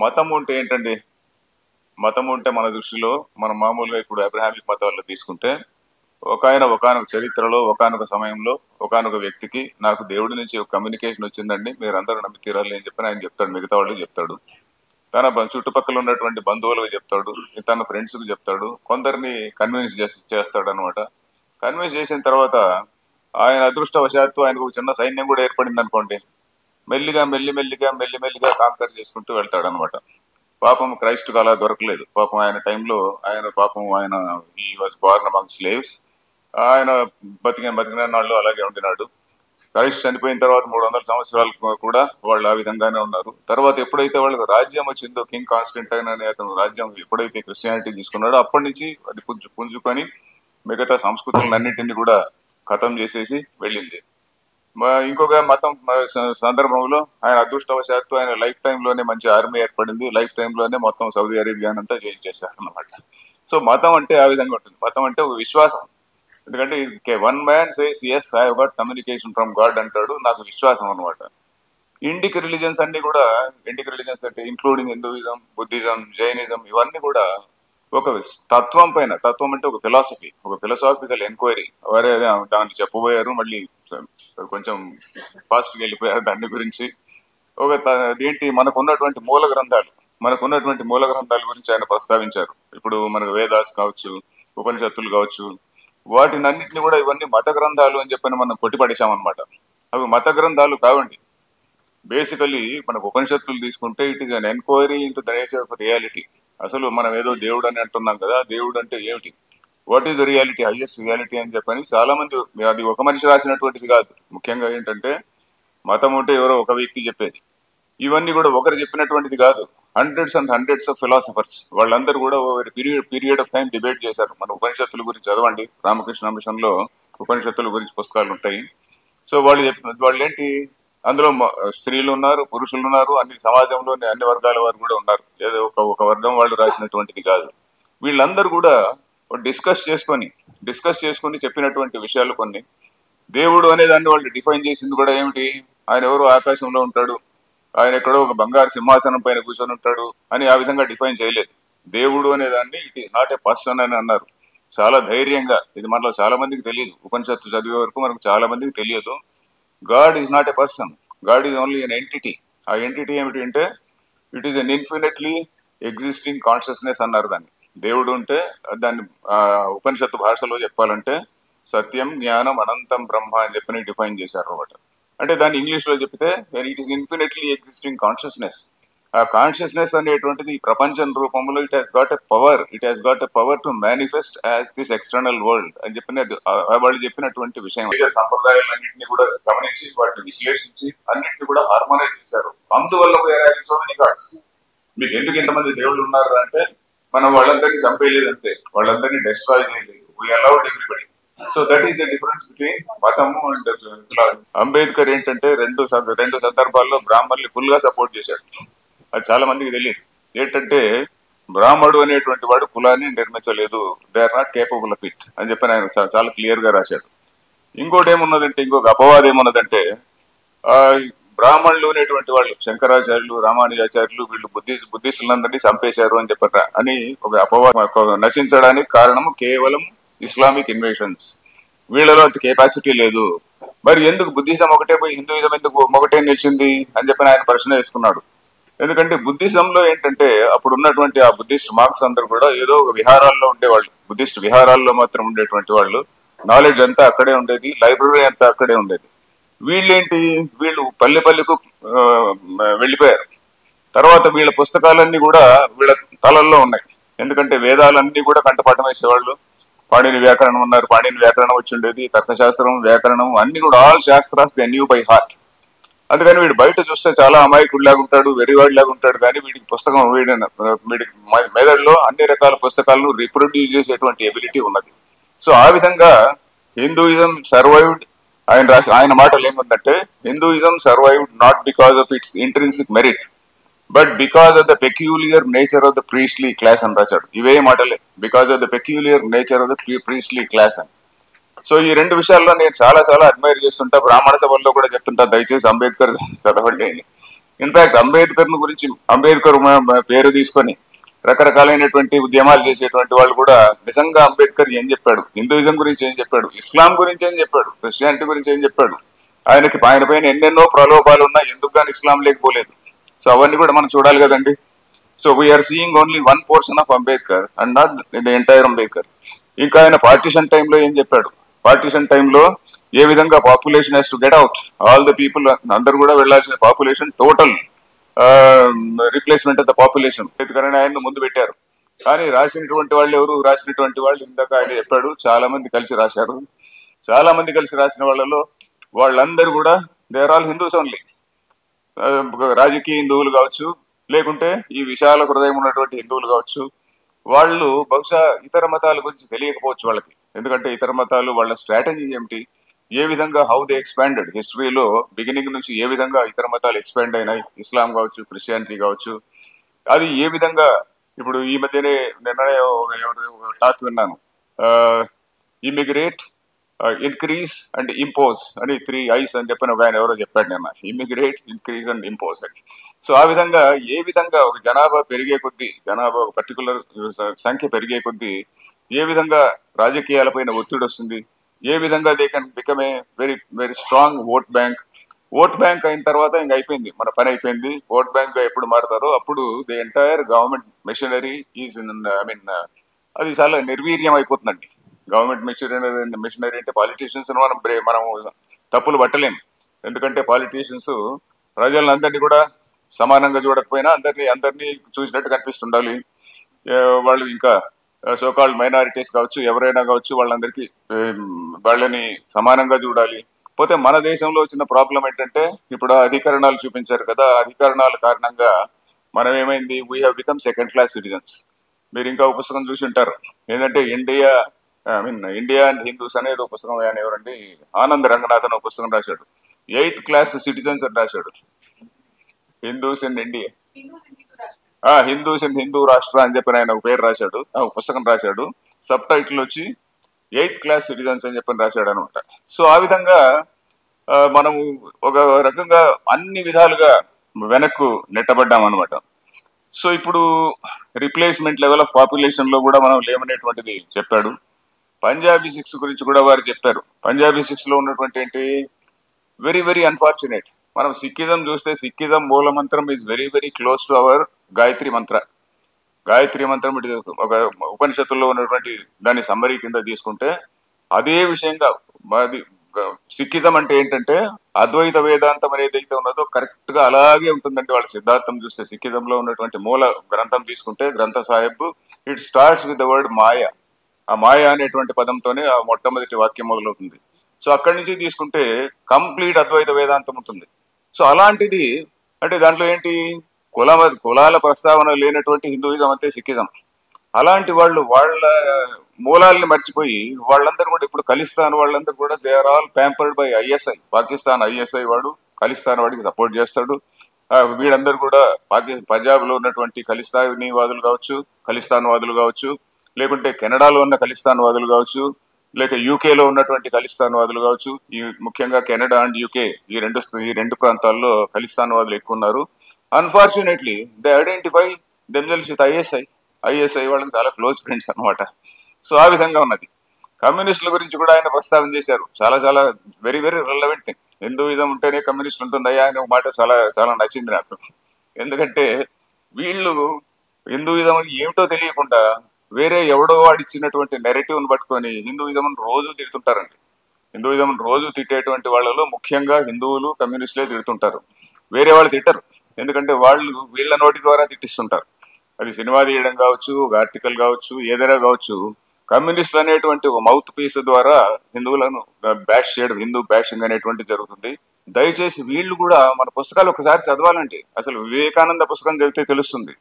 మతం ఉంటే ఏంటండి? మతం ఉంటే మన దృష్టిలో మనం మామూలుగా ఇప్పుడు అబ్రహామిక్ మతాల్లో తీసుకుంటే ఒకాయన ఒకానొక చరిత్రలో ఒకానొక సమయంలో ఒకానొక వ్యక్తికి నాకు దేవుడి నుంచి ఒక కమ్యూనికేషన్ వచ్చిందండి, మీరందరూ నమ్మి తీరాలి అని చెప్పి ఆయన చెప్తాడు. మిగతా వాళ్ళు చెప్తాడు, తన చుట్టుపక్కల ఉన్నటువంటి బంధువులకు చెప్తాడు, తన ఫ్రెండ్స్ కు చెప్తాడు, కొందరిని కన్విన్స్ చేస్తాడు అనమాట. కన్విన్స్ చేసిన తర్వాత ఆయన అదృష్టవశాత్తు ఆయనకు ఒక చిన్న సైన్యం కూడా ఏర్పడింది అనుకోండి. మెల్లిమెల్లిగా కాంకర్ చేసుకుంటూ వెళ్తాడు అనమాట. పాపం క్రైస్ట్ అలా దొరకలేదు. పాపం ఆయన టైంలో ఆయన ఈ వాజ్ బార్న్ అమంగ్ స్లేవ్స్. ఆయన బతికిన నాళ్ళు అలాగే ఉండినాడు. క్రైస్ట్ చనిపోయిన తర్వాత 300 సంవత్సరాలు కూడా వాళ్ళు ఆ విధంగానే ఉన్నారు. తర్వాత ఎప్పుడైతే వాళ్ళకి రాజ్యం వచ్చిందో, కింగ్ కాన్స్టంటైన్ అనే అతను రాజ్యం ఎప్పుడైతే క్రిస్టియానిటీ తీసుకున్నాడో అప్పటి నుంచి అది పుంజుకొని మిగతా సంస్కృతులన్నింటినీ కూడా ఖతం చేసేసి వెళ్ళింది. ఇంకొక మతం సందర్భంలో ఆయన అదృష్టవశాత్తు ఆయన లైఫ్ టైంలోనే మంచి ఆర్మీ ఏర్పడింది. లైఫ్ టైంలోనే మొత్తం సౌదీ అరేబియానంతా జయించేశారు అన్నమాట. సో మతం అంటే ఆ విధంగా ఉంటుంది. మతం అంటే ఒక విశ్వాసం. ఎందుకంటే one man says yes I have got communication from God అంటాడు, నాకు విశ్వాసం అనమాట. ఇండిక్ రిలీజన్స్ అన్ని కూడా, ఇండిక్ రిలీజన్స్ అంటే ఇంక్లూడింగ్ హిందూయిజం, బుద్ధిజం, జైనిజం, ఇవన్నీ కూడా ఒక తత్వం పైన, తత్వం అంటే ఒక ఫిలాసఫీ, ఒక ఫిలాసాఫికల్ ఎంక్వైరీ. వారే దాన్ని చెప్పబోయారు, మళ్ళీ కొంచెం ఫాస్ట్ గా వెళ్ళిపోయారు దాని గురించి. ఏంటి మనకున్నటువంటి మూల గ్రంథాల గురించి ఆయన ప్రస్తావించారు. ఇప్పుడు మనకు వేదాస్ కావచ్చు, ఉపనిషత్తులు కావచ్చు, వాటినన్నింటినీ కూడా ఇవన్నీ మత గ్రంథాలు అని చెప్పని మనం కొట్టిపడేశామన్నమాట. అవి మత గ్రంథాలు కావండి. బేసికలీ మనకు ఉపనిషత్తులు తీసుకుంటే it is an enquiry into the nature of reality. అసలు మనం ఏదో దేవుడు అని అంటున్నాం కదా, దేవుడు అంటే ఏమిటి, what is the reality, highest reality అని చెప్పని చాలా మంది, అది ఒక మనిషి రాసినటువంటిది కాదు. ముఖ్యంగా ఏంటంటే మతం అంటే ఎవరో ఒక వ్యక్తి చెప్పేది, ఇవన్నీ కూడా ఒకరు చెప్పినటువంటిది కాదు. Hundreds and hundreds of philosophers, వాళ్ళందరూ కూడా పీరియడ్ ఆఫ్ టైం డిబేట్ చేశారు. మన ఉపనిషత్తుల గురించి చదవండి, రామకృష్ణ మిషన్ లో ఉపనిషత్తుల గురించి పుస్తకాలు ఉంటాయి. సో వాళ్ళు ఏంటి, అందులో స్త్రీలు ఉన్నారు, పురుషులు ఉన్నారు, అన్ని సమాజంలోని అన్ని వర్గాల వారు కూడా ఉన్నారు. ఏదో ఒక వర్గం వాళ్ళు రాసినటువంటిది కాదు. వీళ్ళందరూ కూడా డిస్కస్ చేసుకొని చెప్పినటువంటి విషయాలు కొన్ని. దేవుడు అనే దాన్ని వాళ్ళు డిఫైన్ చేసింది కూడా ఏమిటి, ఆయన ఎవరు ఆకాశంలో ఉంటాడు, ఆయన ఎక్కడో ఒక బంగారు సింహాసనం పైన కూర్చొని ఉంటాడు అని ఆ విధంగా డిఫైన్ చేయలేదు. దేవుడు అనే దాన్ని it is not a person అని అన్నారు చాలా ధైర్యంగా. ఇది మనలో చాలా మందికి తెలియదు, ఉపనిషత్తు చదివే వరకు మనకు చాలా మందికి తెలియదు. God is not a person, God is only an entity. ఆ ఎంటిటీ ఏమిటి అంటే it is an infinitely existing consciousness అన్నారు దాన్ని. దేవుడు ఉంటే దాన్ని ఉపనిషత్తు భాషలో చెప్పాలంటే సత్యం, జ్ఞానం, అనంతం బ్రహ్మ అని చెప్పి డిఫైన్ చేశారు అనమాట. అంటే దాన్ని ఇంగ్లీష్ లో చెప్తే it is infinitely existing consciousness. ఆ కాన్షియస్నెస్ అనేటువంటిది ఈ ప్రపంచం రూపంలో it has got a power to manifest as this external world అని చెప్పిన వాళ్ళు చెప్పినటువంటి విషయం. సంప్రదాయాలన్నింటినీ కూడా గమనించి వాటిని విశ్లేషించి అన్నింటినీ కూడా హార్మోనైజ్ చేశారు. అందువల్ల సో మెనీ గాడ్స్. మీకు ఎందుకు ఇంతమంది దేవుళ్ళు ఉన్నారు అంటే మనం వాళ్ళందరినీ చంపేయలేదంటే, వాళ్ళందరినీ డిస్ట్రాయ్ చేయలేదు, we allowed everybody. So that is the difference between మతము అండ్ ఫిలాసఫీ. అంబేద్కర్ ఏంటంటే రెండు సందర్భాల్లో బ్రాహ్మణుల్ని ఫుల్ గా సపోర్ట్ చేశాడు. అది చాలా మందికి తెలియదు. ఏంటంటే బ్రాహ్మణుడు అనేటువంటి వాడు కులాన్ని నిర్మించలేదు, they are not capable of it అని చెప్పి ఆయన చాలా క్లియర్ గా రాశాడు. ఇంకొక అపవాదం ఏమున్నదంటే బ్రాహ్మణులు అనేటువంటి వాళ్ళు శంకరాచార్యులు, రామానుజాచార్యులు, వీళ్ళు బుద్ధిస్టులందరినీ చంపేశారు అని చెప్పారు అని ఒక అపవాదం నశించడానికి కారణము కేవలం ఇస్లామిక్ ఇన్వేషన్స్. వీళ్ళలో అంత కెపాసిటీ లేదు. మరి ఎందుకు బుద్ధిజం ఒకటే పోయి హిందూయిజం ఎందుకు ఒకటే నిలిచింది అని చెప్పి ఆయన ప్రశ్న వేసుకున్నాడు. ఎందుకంటే బుద్ధిజంలో ఏంటంటే అప్పుడు ఉన్నటువంటి ఆ బుద్ధిస్ట్ మార్క్స్ అందరూ కూడా ఏదో ఒక విహారాల్లో ఉండేవాళ్ళు, బుద్ధిస్ట్ విహారాల్లో మాత్రం ఉండేటువంటి వాళ్ళు. నాలెడ్జ్ అంతా అక్కడే ఉండేది, లైబ్రరీ అంతా అక్కడే ఉండేది. వీళ్ళు పల్లెకు వెళ్ళిపోయారు. తర్వాత వీళ్ళ పుస్తకాలన్నీ కూడా వీళ్ళ తలల్లో ఉన్నాయి. ఎందుకంటే వేదాలన్నీ కూడా కంఠపాఠం వేసేవాళ్ళు. పాణిని వ్యాకరణం ఉన్నారు, పాణిని వ్యాకరణం వచ్చి ఉండేది, తర్కశాస్త్రం, వ్యాకరణం అన్ని కూడా all shastras they knew by heart. అందుకని వీడు బయట చూస్తే చాలా అమాయకుడిలాగా ఉంటాడు, వెర్రివాడిలాగా ఉంటాడు. కానీ వీడికి వీడికి మెదడులో అన్ని రకాల పుస్తకాలను రీప్రొడ్యూస్ చేసేటువంటి ఎబిలిటీ ఉన్నది. సో ఆ విధంగా హిందూయిజం సర్వైవ్డ్. ఆయన మాటలు ఏముందంటే Hinduism survived not because of it's intrinsic merit but because of the peculiar nature of the priestly class అని రాశాడు. ఇవే మాటలే, because of the peculiar nature of the priestly class అని. సో ఈ రెండు విషయాల్లో నేను చాలా అడ్మైర్ చేస్తుంటా. బ్రాహ్మణ సభల్లో కూడా చెప్తుంటా, దయచేసి అంబేద్కర్ చదవండి అని. ఇన్ఫాక్ట్ అంబేద్కర్ పేరు తీసుకొని రకరకాలైనటువంటి ఉద్యమాలు చేసేటువంటి వాళ్ళు కూడా నిజంగా అంబేద్కర్ ఏం చెప్పాడు, హిందూయిజం గురించి ఏం చెప్పాడు, ఇస్లాం గురించి ఏం చెప్పాడు, క్రిస్టియానిటీ గురించి ఏం చెప్పాడు, ఆయన పైన ఎన్నెన్నో ప్రలోభాలు ఉన్నా ఎందుకు కానీ ఇస్లాం లేకపోలేదు. సో అవన్నీ కూడా మనం చూడాలి కదండి. So we are seeing only one portion of Ambedkar and not the entire Ambedkar. ఇంకా ఆయన పార్టీషన్ టైంలో ఏం చెప్పాడు, పార్టీషన్ టైంలో ఏ విధంగా population has to get out, all the people అందరు కూడా వెళ్లాల్సిన population total replacement of the population ఆయన ముందు పెట్టారు. కానీ రాసినటువంటి వాళ్ళు ఇందాక ఆయన చెప్పాడు, చాలా మంది కలిసి రాశారు. చాలా మంది కలిసి రాసిన వాళ్ళందరూ కూడా they are all Hindus only. రాజకీయ హిందువులు కావచ్చు, లేకుంటే ఈ విశాల హృదయం ఉన్నటువంటి హిందువులు కావచ్చు, వాళ్ళు బహుశా ఇతర మతాల గురించి తెలియకపోవచ్చు వాళ్ళకి. ఎందుకంటే ఇతర మతాలు వాళ్ళ స్ట్రాటజీ ఏమిటి, ఏ విధంగా హౌ దే ఎక్స్పాండెడ్ హిస్టరీలో బిగినింగ్ నుంచి ఏ విధంగా ఇతర మతాలు ఎక్స్పాండ్ అయినాయి, ఇస్లాం కావచ్చు, క్రిస్టియానిటీ కావచ్చు, అది ఏ విధంగా. ఇప్పుడు ఈ మధ్యనే నిన్ననే టాక్ విన్నాను, ఇమిగ్రేట్, ఇన్క్రీజ్ అండ్ ఇంపోజ్ అని 3 ఐస్ అని చెప్పిన ఒక ఆయన ఎవరో చెప్పాడు నిన్న, ఇమిగ్రేట్, ఇన్క్రీజ్ అండ్ ఇంపోజ్ అని. సో ఆ విధంగా ఏ విధంగా ఒక జనాభా పెరిగే కొద్దీ, జనాభా ఒక పర్టికులర్ సంఖ్య పెరిగే కొద్దీ ఏ విధంగా రాజకీయాలపైన ఒత్తిడి వస్తుంది, ఏ విధంగా they can become a very very strong vote bank అయిన తర్వాత ఇంక అయిపోయింది, మన పని అయిపోయింది. ఓట్ బ్యాంక్ గా ఎప్పుడు మారుతారో అప్పుడు the entire government machinery is అది చాలా నిర్వీర్యం అయిపోతుందండి. గవర్నమెంట్ మెషినరీ అంటే పాలిటీషియన్స్ మనం తప్పులు పట్టలేం. ఎందుకంటే పాలిటీషియన్స్ ప్రజలందరినీ కూడా సమానంగా చూడకపోయినా అందరినీ చూసినట్టు కనిపిస్తుండాలి. వాళ్ళు ఇంకా సోకాల్డ్ మైనారిటీస్ కావచ్చు, ఎవరైనా కావచ్చు, వాళ్ళని సమానంగా చూడాలి. పోతే మన దేశంలో వచ్చిన ప్రాబ్లం ఏంటంటే, ఇప్పుడు అధికరణాలు చూపించారు కదా, అధికరణాల కారణంగా మనం ఏమైంది, we have become second class citizens. మీరు ఇంకా ఒక పుస్తకం చూసి ఉంటారు, ఏంటంటే ఇండియా అండ్ హిందూస్ అనేది ఒక పుస్తకం. ఆయన ఎవరండి, ఆనంద్ రంగనాథన్ ఒక పుస్తకం రాశాడు, 8th క్లాస్ సిటిజన్స్ అని రాశాడు. Hindus in India, Hindus in Hindu రాష్ట్ర అని చెప్పిన ఆయన ఒక పేరు రాశాడు, ఒక పుస్తకం రాశాడు. సబ్ టైటిల్ వచ్చి 8th క్లాస్ సిటిజన్స్ అని చెప్పని రాశాడు అనమాట. సో ఆ విధంగా మనము ఒక రకంగా అన్ని విధాలుగా వెనక్కు నెట్టబడ్డాం అనమాట. సో ఇప్పుడు రిప్లేస్మెంట్ లెవెల్ ఆఫ్ పాపులేషన్ లో కూడా మనం లేమనేటువంటిది చెప్పాడు. పంజాబీ సిక్స్ గురించి కూడా వారు చెప్పారు. పంజాబీ సిక్స్ లో ఉన్నటువంటి ఏంటి, వెరీ వెరీ అన్ఫార్చునేట్. మనం సిక్కిజం చూస్తే, సిక్కిజం మూల మంత్రం is very very close to our Gayatri మంత్రం. ఇటు ఒక ఉపనిషత్తుల్లో ఉన్నటువంటి దాని సమ్మరీ కింద తీసుకుంటే అదే విషయంగా మాది సిక్కిజం అంటే ఏంటంటే, అద్వైత వేదాంతం అనేది ఏదైతే ఉన్నదో కరెక్ట్ గా అలాగే ఉంటుందండి. వాళ్ళ సిద్ధాంతం చూస్తే సిక్కిజంలో ఉన్నటువంటి మూల గ్రంథం తీసుకుంటే, Granth Sahib, it starts with the word maya. ఆ మాయ అనేటువంటి పదంతోనే ఆ మొట్టమొదటి వాక్యం మొదలవుతుంది. సో అక్కడి నుంచి తీసుకుంటే కంప్లీట్ అద్వైత వేదాంతం ఉంటుంది. సో అలాంటిది అంటే దాంట్లో ఏంటి, కులాల ప్రస్తావన లేనటువంటి హిందూయిజం అంతే సిక్కిజం. అలాంటి వాళ్ళ మూలాల్ని మర్చిపోయి వాళ్ళందరూ కూడా ఇప్పుడు ఖలిస్తాన్ వాళ్ళందరూ కూడా they are all pampered by ISI. Pakistan ISI వాడు ఖలిస్తాన్ వాడికి సపోర్ట్ చేస్తాడు. వీళ్ళందరూ కూడా పంజాబ్ లో ఉన్నటువంటి ఖలిస్తానీ వాదులు కావచ్చు, లేకుంటే కెనడాలో ఉన్న ఖలిస్తాన్ వాదులు కావచ్చు, లేక యూకేలో ఉన్నటువంటి ఖలిస్తాన్ వాదులు కావచ్చు. ఈ ముఖ్యంగా కెనడా అండ్ యూకే ఈ రెండు ప్రాంతాల్లో ఖలిస్తాన్ వాదులు ఎక్కువ ఉన్నారు. Unfortunately they identify themselves with ISI వాళ్ళకి చాలా క్లోజ్ ఫ్రెండ్స్ అనమాట. సో ఆ విధంగా ఉన్నది. కమ్యూనిస్టుల గురించి కూడా ఆయన ప్రస్తావన చేశారు. చాలా చాలా very very relevant thing. Hinduism ఉంటేనే కమ్యూనిస్టులు ఉంటుందయ్యా అనే ఒక మాట చాలా చాలా నచ్చింది నాకు. ఎందుకంటే వీళ్ళు హిందూయిజం ఏమిటో తెలియకుండా వేరే ఎవడో వాడిచ్చినటువంటి నెరేటివ్ని పట్టుకొని హిందూయిజం రోజు తిడుతుంటారండి. హిందూయిజం రోజు తిట్టేటువంటి వాళ్ళలో ముఖ్యంగా హిందువులు, కమ్యూనిస్టులే తిడుతుంటారు. వేరే వాళ్ళు తిట్టరు. ఎందుకంటే వాళ్ళు వీళ్ళ నోటి ద్వారా తిట్టిస్తుంటారు. అది సినిమా తీయడం కావచ్చు, ఒక ఆర్టికల్ కావచ్చు, ఏదైనా కావచ్చు. కమ్యూనిస్టులు అనేటువంటి ఒక మౌత్ పీస్ ద్వారా హిందువులను బ్యాష్ చేయడం, హిందూ బ్యాషింగ్ అనేటువంటి జరుగుతుంది. దయచేసి వీళ్ళు కూడా మన పుస్తకాలు ఒకసారి చదవాలండి. అసలు వివేకానంద పుస్తకం చదివితే తెలుస్తుంది.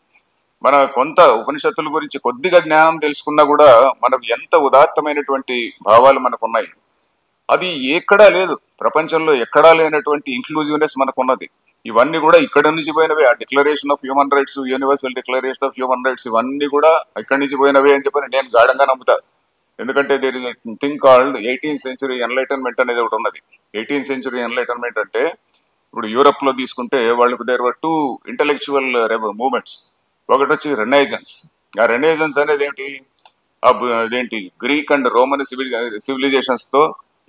మన కొంత ఉపనిషత్తుల గురించి కొద్దిగా జ్ఞానం తెలుసుకున్నా కూడా మనకు ఎంత ఉదాత్తమైనటువంటి భావాలు మనకు ఉన్నాయి. అది ఎక్కడా లేదు, ప్రపంచంలో ఎక్కడా లేనటువంటి ఇంక్లూజివ్నెస్ మనకున్నది. ఇవన్నీ కూడా ఇక్కడ నుంచి పోయినవే. ఆ declaration of human rights, universal declaration of human rights, ఇవన్నీ కూడా ఇక్కడి నుంచి పోయినవే అని చెప్పి నేను గాఢంగా నమ్ముతా. ఎందుకంటే there is thing called 18th century enlightenment అనేది ఒకటి ఉన్నది. 18th century ఎన్లైటన్మెంట్ అంటే ఇప్పుడు యూరప్ లో తీసుకుంటే వాళ్ళకు there were two intellectual movements. ఒకటి వచ్చి రెనైజెన్స్. ఆ రెనైజెన్స్ అనేది ఏంటి, అదేంటి గ్రీక్ అండ్ రోమన్ సివిలైజేషన్స్ తో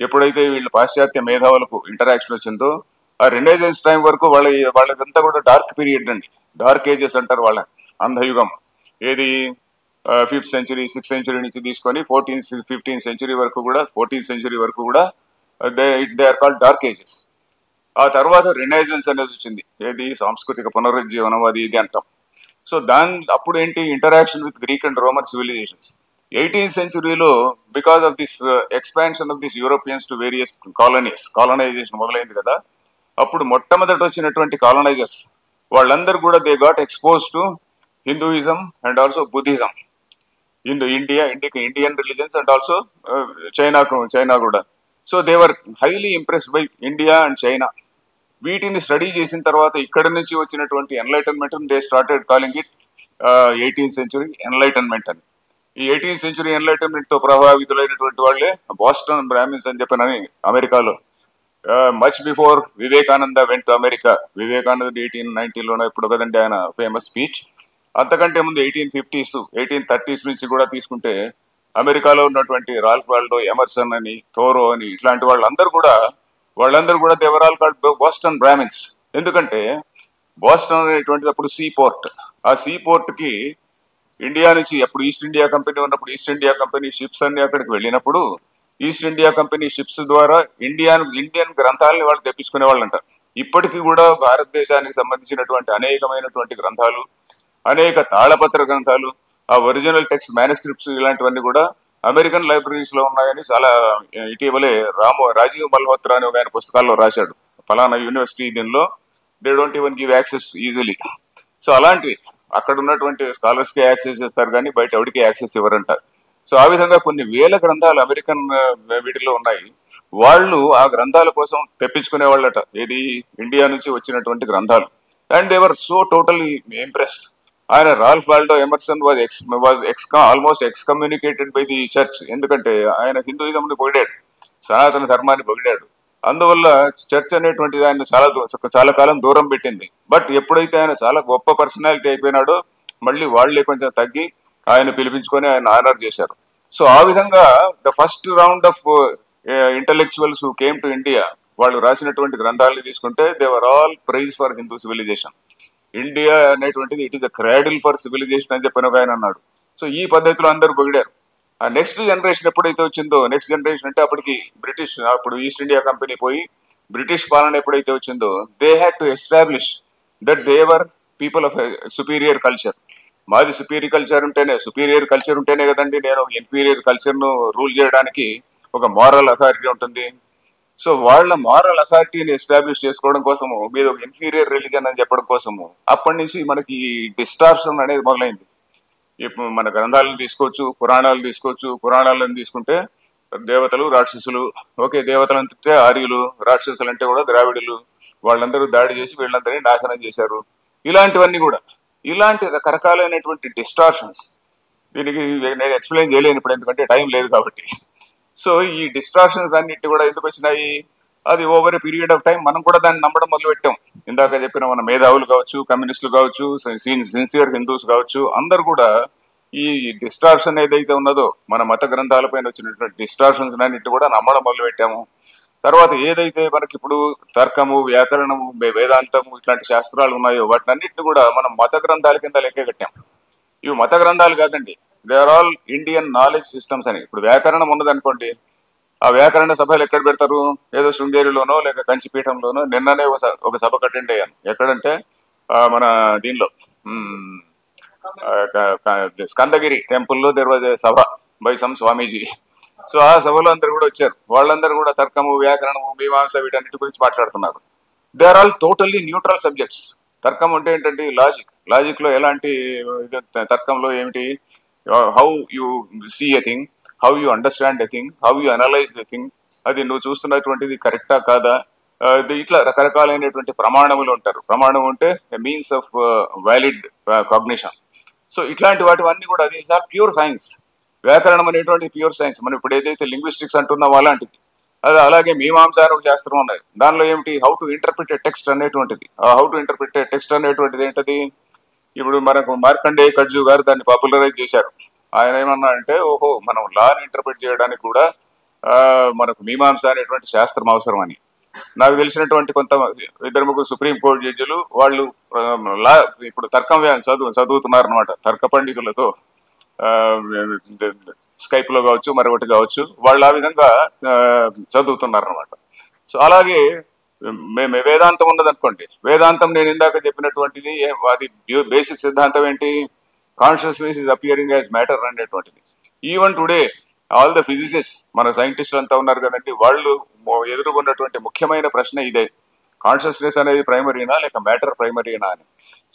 ఎప్పుడైతే వీళ్ళు పాశ్చాత్య మేధావులకు ఇంటరాక్షన్ వచ్చిందో, ఆ రెనైజెన్స్ టైం వరకు వాళ్ళదంతా కూడా డార్క్ పీరియడ్ అండి. డార్క్ ఏజెస్ అంటారు వాళ్ళ, అంధయుగం. ఏది 5th సెంచరీ 6th సెంచరీ నుంచి తీసుకొని 15th సెంచరీ వరకు కూడా, 14th సెంచరీ వరకు కూడా they are called dark ages. ఆ తర్వాత రెనైజెన్స్ అనేది వచ్చింది, ఏది సాంస్కృతిక పునరుజ్జీవనం, అది ఇది అంటాం. సో అప్పుడు ఏంటి, interaction with Greek and Roman civilisations. 18th సెంచురీలో because of this expansion of this Europeans to various colonisation మొదలైంది కదా. అప్పుడు మొట్టమొదటి వచ్చినటువంటి కాలనైజర్స్ వాళ్ళందరూ కూడా they got expose to Hinduism and also Buddhism. Indian religions and also China కూడా. So they were highly impressed by India and China. వీటిని study చేసిన తర్వాత ఇక్కడ నుంచి వచ్చినటువంటి enlightenment they started calling it 18th century enlightenment అని. ఈ 18th century enlightenment తో ప్రభావితులైనటువంటి వాళ్ళే బాస్టన్ బ్రాహ్మిన్స్ అని చెప్పనని అమెరికాలో. Much before Vivekananda went to America. Vivekananda 1890లోనే ఇప్పుడు కదండి ఆయన ఫేమస్ స్పీచ్. అంతకంటే ముందు 1850s 1830s నుంచి కూడా తీసుకుంటే అమెరికాలో ఉన్నటువంటి రాల్ఫ్ వాల్డో ఎమర్సన్ అని, థోరో అని, ఇట్లాంటి వాళ్ళందరూ కూడా they were all called Boston Brahmins. ఎందుకంటే బాస్టన్ అనేటువంటిది అప్పుడు సీ పోర్ట్. ఆ సీ పోర్ట్ కి ఇండియా నుంచి అప్పుడు ఈస్ట్ ఇండియా కంపెనీ ఉన్నప్పుడు ఈస్ట్ ఇండియా కంపెనీ షిప్స్ అన్ని అక్కడికి వెళ్ళినప్పుడు ఈస్ట్ ఇండియా కంపెనీ షిప్స్ ద్వారా ఇండియన్ గ్రంథాలని వాళ్ళు తెప్పించుకునే వాళ్ళు అంటారు. ఇప్పటికీ కూడా భారతదేశానికి సంబంధించినటువంటి అనేకమైనటువంటి గ్రంథాలు, అనేక తాళపత్ర గ్రంథాలు, ఆ ఒరిజినల్ టెక్స్ట్ మేనుస్క్రిప్ట్స్ ఇలాంటివన్నీ కూడా అమెరికన్ లైబ్రరీస్ లో ఉన్నాయని చాలా ఇటీవలే రాజీవ్ మల్హోత్రా అని ఒక ఆయన పుస్తకాల్లో రాశాడు. ఫలానా యూనివర్సిటీ దీనిలో they don't even give access easily. So అలాంటివి అక్కడ ఉన్నటువంటి స్కాలర్స్ కి యాక్సెస్ చేస్తారు కానీ బయట ఎవరికి యాక్సెస్ ఇవ్వరంటారు. సో ఆ విధంగా కొన్ని వేల గ్రంథాలు అమెరికన్ వీటిలో ఉన్నాయి. వాళ్ళు ఆ గ్రంథాల కోసం తెప్పించుకునే వాళ్ళట, ఏది ఇండియా నుంచి వచ్చినటువంటి గ్రంథాలు. And they were so totally impressed. ఆయన Ralph Waldo Emerson almost excommunicated by the church. ఎందుకంటే ఆయన హిందూయిజంని పొగిడాడు, సనాతన ధర్మాన్ని పొగిడాడు. అందువల్ల చర్చ్ అనేటువంటిది ఆయన చాలా కాలం దూరం పెట్టింది. బట్ ఎప్పుడైతే ఆయన చాలా గొప్ప పర్సనాలిటీ అయిపోయినాడో మళ్ళీ వాళ్లే కొంచెం తగ్గి ఆయన పిలిపించుకొని ఆయన ఆనర్ చేశారు. సో ఆ విధంగా the first round of intellectuals who came to India, వాళ్ళు రాసినటువంటి గ్రంథాలను తీసుకుంటే they were all praise for Hindu civilisation. India అనేటువంటిది it is the cradle for civilisation అని చెప్పిన ఆయన అన్నాడు. సో ఈ పద్ధతిలో అందరూ పొగిడారు. ఆ నెక్స్ట్ జనరేషన్ ఎప్పుడైతే వచ్చిందో, నెక్స్ట్ జనరేషన్ అంటే అప్పటికి అప్పుడు ఈస్ట్ ఇండియా కంపెనీ పోయి బ్రిటిష్ పాలన ఎప్పుడైతే వచ్చిందో, they had to establish that they are people of superior culture. మాది సుపీరియర్ కల్చర్ ఉంటేనే కదండి నేను ఇన్ఫీరియర్ కల్చర్ ను రూల్ చేయడానికి ఒక మారల్ అథారిటీ ఉంటుంది. సో వాళ్ళ మారల్ అథారిటీని ఎస్టాబ్లిష్ చేసుకోవడం కోసము, మీద ఒక ఇన్ఫీరియర్ రిలీజన్ అని చెప్పడం కోసము అప్పటి నుంచి మనకి డిస్టార్షన్ అనేది మొదలైంది. ఇప్పుడు మన గ్రంథాలను తీసుకోవచ్చు, పురాణాలను తీసుకుంటే దేవతలు రాక్షసులు. ఓకే, దేవతలు అంటే ఆర్యులు, రాక్షసులు అంటే కూడా ద్రావిడులు. వాళ్ళందరూ దాడి చేసి వీళ్ళందరినీ నాశనం చేశారు. ఇలాంటివన్నీ కూడా, ఇలాంటి రకరకాలైనటువంటి డిస్టార్షన్స్. దీనికి నేను ఎక్స్ప్లెయిన్ చేయలేను ఇప్పుడు, ఎందుకంటే టైం లేదు కాబట్టి. సో ఈ డిస్టార్షన్స్ అన్నిటి కూడా ఎందుకు వచ్చినాయి, అది over a period of time మనం కూడా దాన్ని నమ్మడం మొదలు పెట్టాం. ఇందాక చెప్పిన మన మేధావులు కావచ్చు, కమ్యూనిస్టులు కావచ్చు, సిన్సియర్ హిందూస్ కావచ్చు, అందరు కూడా ఈ డిస్టార్షన్ ఏదైతే ఉన్నదో మన మత గ్రంథాలపైన వచ్చినటువంటి డిస్టార్షన్స్ అన్నిటి కూడా నమ్మడం మొదలు పెట్టాము. తర్వాత ఏదైతే మనకి ఇప్పుడు తర్కము, వ్యాకరణము, వేదాంతము ఇట్లాంటి శాస్త్రాలు ఉన్నాయో వాటినన్నిటిని కూడా మనం మత గ్రంథాల కింద లెక్క కట్టాం. ఇవి మత గ్రంథాలు కాదండి, they are all Indian knowledge systems అని. ఇప్పుడు వ్యాకరణం ఉన్నదనుకోండి, ఆ వ్యాకరణ సభలు ఎక్కడ పెడతారు, ఏదో శృంగేరిలోనో లేక కంచిపీఠంలోనో. నిన్ననే ఒక సభకు అటెండ్ అయ్యాను. ఎక్కడంటే మన దీనిలో స్కందగిరి టెంపుల్లో there was a Sabha by some Swamiji. So ఆ సభలో అందరు కూడా వచ్చారు. వాళ్ళందరూ కూడా తర్కము, వ్యాకరణము, మీమాంస వీటన్నిటి గురించి మాట్లాడుతున్నారు. They are all totally neutral subjects. తర్కం అంటే ఏంటంటే లాజిక్ లో ఎలాంటి తర్కంలో ఏమిటి, how you see a thing, how you understand a thing, how you analyse the thing, అది నువ్వు చూస్తున్నటువంటిది కరెక్టా కాదా, ఇట్లా రకరకాలైనటువంటి ప్రమాణములు ఉంటారు. ప్రమాణం అంటే means of valid cognition. So ఇట్లాంటి వాటివన్నీ కూడా అది చాలా ప్యూర్ సైన్స్. వ్యాకరణం అనేటువంటి ప్యూర్ సైన్స్. మనం ఇప్పుడు ఏదైతే లింగ్విస్టిక్స్ అంటున్నామో అలాంటిది. అది అలాగే మీమాంస అని ఒక శాస్త్రం ఉన్నది. దానిలో ఏమిటి, హౌ టు ఇంటర్ప్రిట్ టెక్స్ట్ అనేటువంటిది. ఆ హౌ టు ఇంటర్ప్రిట్ టెక్స్ట్ అనేటువంటిది ఏంటది, ఇప్పుడు మనకు మార్కండేయ కడ్జు గారు దాన్ని పాపులరైజ్ చేశారు. ఆయన ఏమన్నా అంటే, ఓహో మనం లాని ఇంటర్ప్రిట్ చేయడానికి కూడా మనకు మీమాంస అనేటువంటి శాస్త్రం అవసరం అని. నాకు తెలిసినటువంటి కొంత ఇద్దరు ముగ్గురు సుప్రీంకోర్టు జడ్జిలు వాళ్ళు లా ఇప్పుడు తర్కం చదువుతున్నారు అనమాట. తర్క పండితులతో స్కైప్ లో కావచ్చు, మరొకటి కావచ్చు, వాళ్ళు ఆ విధంగా చదువుతున్నారు అనమాట. సో అలాగే మేము వేదాంతం ఉన్నదనుకోండి, వేదాంతం నేను ఇందాక చెప్పినటువంటిది అది బేసిక్ సిద్ధాంతం ఏంటి, consciousness is appearing as matter అనేటువంటిది. Even today all the physicist, మన సైంటిస్టులు అంతా ఉన్నారు కదండి, వాళ్ళు ఎదుర్కొన్నటువంటి ముఖ్యమైన ప్రశ్న ఇదే, కాన్షియస్నెస్ అనేది ప్రైమరీనా లేక మ్యాటర్ ప్రైమరీనా అని.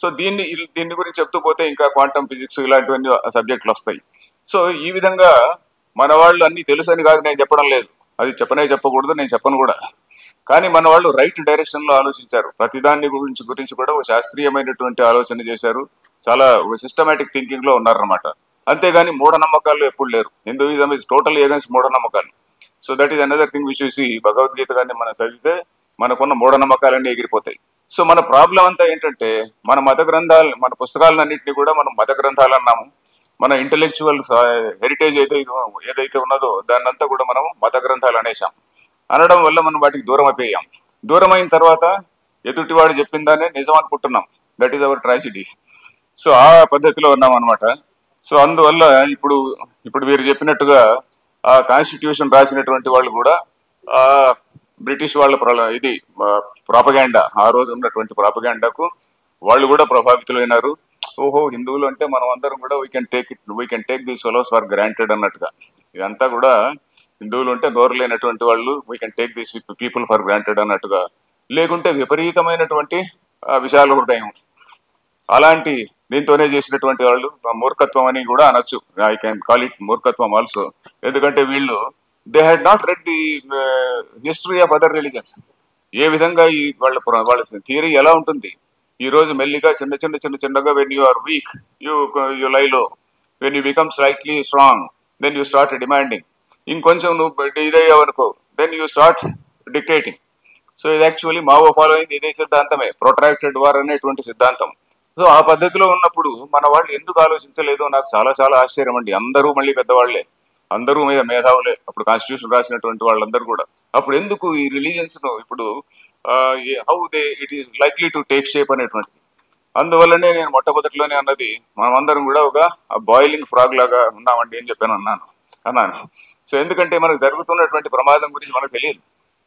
సో దీన్ని గురించి చెప్తూ పోతే ఇంకా క్వాంటమ్ ఫిజిక్స్ ఇలాంటివన్నీ సబ్జెక్టులు వస్తాయి. సో ఈ విధంగా మన వాళ్ళు అన్ని తెలుసు అని కాదు నేను చెప్పడం లేదు, అది చెప్పకూడదు, నేను చెప్పను కూడా. కానీ మన వాళ్ళు రైట్ డైరెక్షన్ లో ఆలోచించారు, ప్రతిదాన్ని గురించి కూడా ఒక శాస్త్రీయమైనటువంటి ఆలోచన చేశారు, చాలా సిస్టమేటిక్ థింకింగ్ లో ఉన్నారనమాట. అంతేగాని మూఢనమ్మకాలు ఎప్పుడు లేరు. హిందూయిజం ఇస్ టోటల్ అగైన్స్ మూఢనమ్మకాలు. So that is another thing which you see, Bhagavad Gita కానీ మనం చదివితే మనకున్న మూఢనమ్మకాలన్నీ ఎగిరిపోతాయి. సో మన ప్రాబ్లం అంతా ఏంటంటే, మన మత గ్రంథాలు, మన పుస్తకాలన్నింటినీ కూడా మనం మత గ్రంథాలు అన్నాము. మన ఇంటెలెక్చువల్ హెరిటేజ్ ఏదైతే ఉన్నదో దాన్నంతా కూడా మనం మత గ్రంథాలు అనేసాం. అనడం వల్ల మనం వాటికి దూరం అయిపోయాం. దూరం అయిన తర్వాత ఎదుటివాడు చెప్పిందానే నిజం అనుకుంటున్నాం. That is our tragedy. So ఆ పద్ధతిలో ఉన్నాం అనమాట. సో అందువల్ల ఇప్పుడు వీరు చెప్పినట్టుగా ఆ కాన్స్టిట్యూషన్ రాసినటువంటి వాళ్ళు కూడా ఆ బ్రిటిష్ వాళ్ళ ఇది ప్రాపగాండా, ఆ రోజు ఉన్నటువంటి ప్రాపగాండాకు వాళ్ళు కూడా ప్రభావితులైనారు. ఓహో హిందువులు అంటే మనం అందరం కూడా we can take this fellows for granted అన్నట్టుగా. ఇదంతా కూడా హిందువులు అంటే నోరు లేనటువంటి వాళ్ళు, we can take this people for granted అన్నట్టుగా. లేకుంటే విపరీతమైనటువంటి విశాల హృదయం, అలాంటి దీంతోనే చేసినటువంటి వాళ్ళు మూర్ఖత్వం అని కూడా అనొచ్చు. ఐ కెన్ కాల్ ఇట్ మూర్ఖత్వం ఆల్సో. ఎందుకంటే వీళ్ళు they had not read the history of other religions. ఏ విధంగా ఈ వాళ్ళ థియరీ ఎలా ఉంటుంది, ఈ రోజు మెల్లిగా చిన్నగా when you are weak you lie low, when you become slightly strong then you start demanding. ఇంకొంచెం నువ్వు ఇదయ్యావనుకో then you start dictating. So ఇది యాక్చువల్లీ మావో ఫాలో అయింది ఇదే సిద్ధాంతమే, ప్రొట్రాక్టెడ్ వార్ అనేటువంటి సిద్ధాంతం. సో ఆ పద్ధతిలో ఉన్నప్పుడు మన వాళ్ళు ఎందుకు ఆలోచించలేదో నాకు చాలా చాలా ఆశ్చర్యం అండి. అందరూ మళ్ళీ పెద్దవాళ్లే, అందరూ మేధావులే అప్పుడు కాన్స్టిట్యూషన్ రాసినటువంటి వాళ్ళందరూ కూడా. అప్పుడు ఎందుకు ఈ రిలీజియన్స్ ను ఇప్పుడు how they it is likely to take shape అనేటువంటిది. అందువల్లనే నేను మొట్టమొదటిలోనే అన్నది, మనమందరం కూడా ఒక బాయిలింగ్ ఫ్రాగ్ లాగా ఉన్నామండి అని చెప్పాను అన్నాను. సో ఎందుకంటే మనకు జరుగుతున్నటువంటి ప్రమాదం గురించి మనకు తెలియదు.